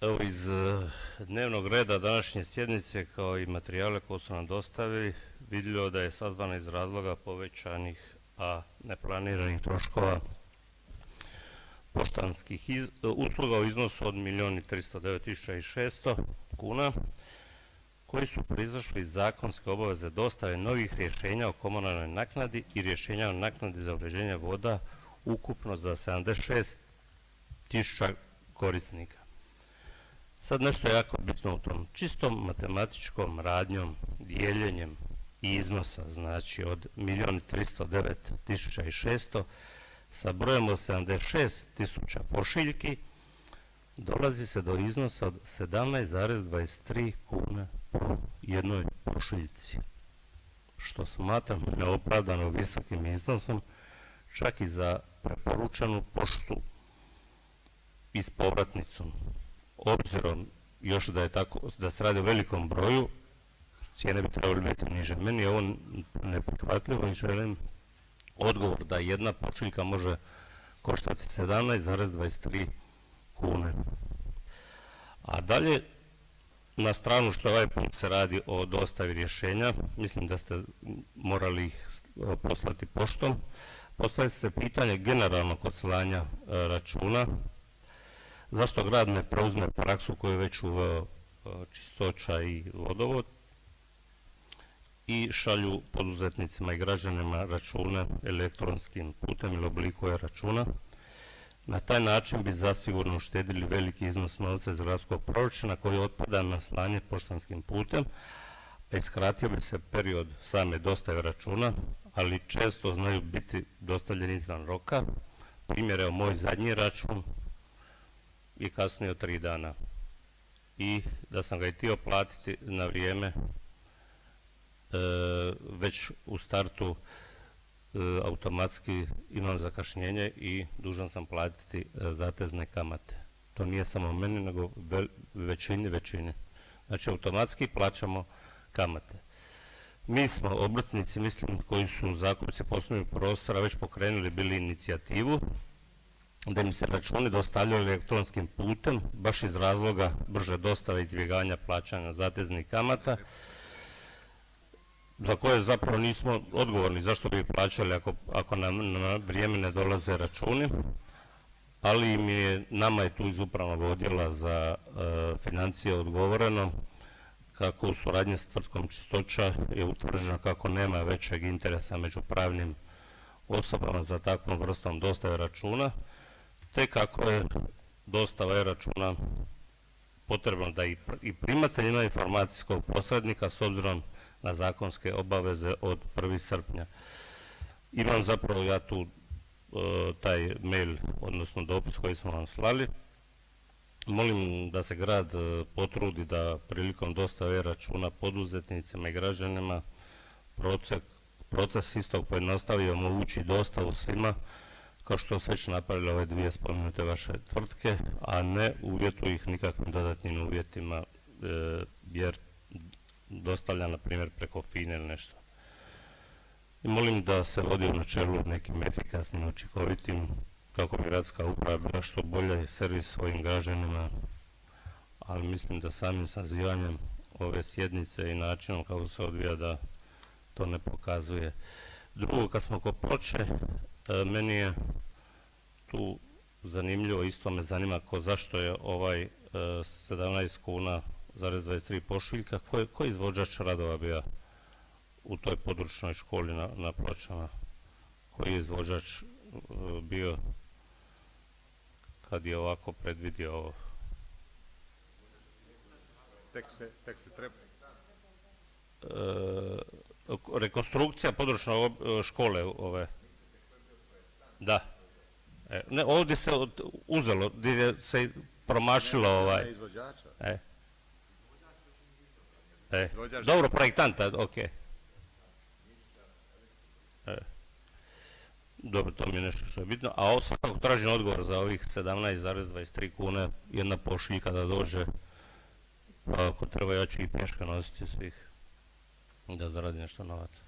Evo iz dnevnog reda današnje sjednice kao i materijale koje su nam dostavili vidljivo da je sazvana iz razloga povećanih a neplaniranih troškova poštanskih usluga u iznosu od 1.309.600 kuna koji su proizašli iz zakonske obaveze dostave novih rješenja o komunalnoj naknadi i rješenja o naknadi za uređenje voda ukupno za 76.000 korisnika. Sad nešto jako bitno u tom čistom matematičkom radnjom, dijeljenjem iznosa, znači od 1.309.600 sa brojem od 76.000 pošiljki dolazi se do iznosa od 17,23 kune po jednoj pošiljci, što smatram neopravdano visokim iznosom čak i za preporučenu poštu i s povratnicom. Obzirom još da se radi o velikom broju, cijene bi trebali biti niže. Meni je ovo neprihvatljivo i želim odgovor da jedna pošiljka može koštati 17,23 kune. A dalje, na stranu što ovaj put se radi o dostavi rješenja, mislim da ste morali ih poslati poštom. Postavlja se pitanje generalno kod slanja računa, zašto grad ne preuzme praksu koju je već uveo Čistoća i Vodovod i šalju poduzetnicima i građanima račune elektronskim putem ili obliku e-računa. Na taj način bi zasigurno uštedili veliki iznos novca iz gradskog proračuna koji otpada na slanje poštanskim putem, a skratio bi se period same dostave računa, ali često znaju biti dostavljeni izvan roka. Primjer, evo moj zadnji račun je kasnije 3 dana i da sam ga i htio platiti na vrijeme, već u startu automatski imam zakašnjenje i dužan sam platiti zatezne kamate. To nije samo meni, nego većini. Znači automatski plaćamo kamate. Mi smo obrtnici, mislim, koji su zakupci poslovnih prostora već pokrenuli bili inicijativu da im se računi dostavljaju elektronskim putem, baš iz razloga brže dostave i izbjegavanja plaćanja zateznih kamata, za koje zapravo nismo odgovorni zašto bi plaćali ako nam na vrijeme ne dolaze računi, ali nama je tu iz upravnog odjela za financije odgovoreno kako u suradnji s tvrtkom Čistoća je utvrđeno kako nema većeg interesa među pravnim osobama za takvom vrstom dostave računa, te kako je dostava e-računa potrebno da i primatelj ima informacijskog posrednika s obzirom na zakonske obaveze od 1. srpnja. Imam zapravo ja tu taj mail, odnosno dopis koji smo vam slali. Molim da se grad potrudi da prilikom dostave e-računa poduzetnicima i građanima proces istog pojednostavi i omogući dostavu svima, kao što su već napravili ove dvije spomenute vaše tvrtke, a ne uvjetuju ih nikakvim dodatnim uvjetima, jer dostavlja, na primjer, preko FINA ili nešto. I molim da se vodi u načelu nekim efikasnim, učinkovitim, kako bi gradska uprava bila što bolja i servis svojim građanima, ali mislim da samim sazivanjem ove sjednice i načinom kako se odvija da to ne pokazuje. Drugo, kad smo kod ploče, meni je tu zanimljivo, isto me zanima zašto je ovaj 17 kuna zarez 23 pošiljka, koji izvođač radova bio u toj područnoj školi na Pločama, koji je izvođač bio kad je ovako predvidio ovo? Tek se treba. Rekonstrukcija područne škole ove. Da. Ne, ovdje se uzelo, gdje se promašilo ovaj. Izvođača. Dobro, projektanta, ok. Dobro, to mi je nešto što je bitno. A ovo svakako tražim odgovor za ovih 17,23 kune, jedna pošiljka da dođe. Pa ako treba, ja ću i pješke nositi svih da zaradi nešto novaca.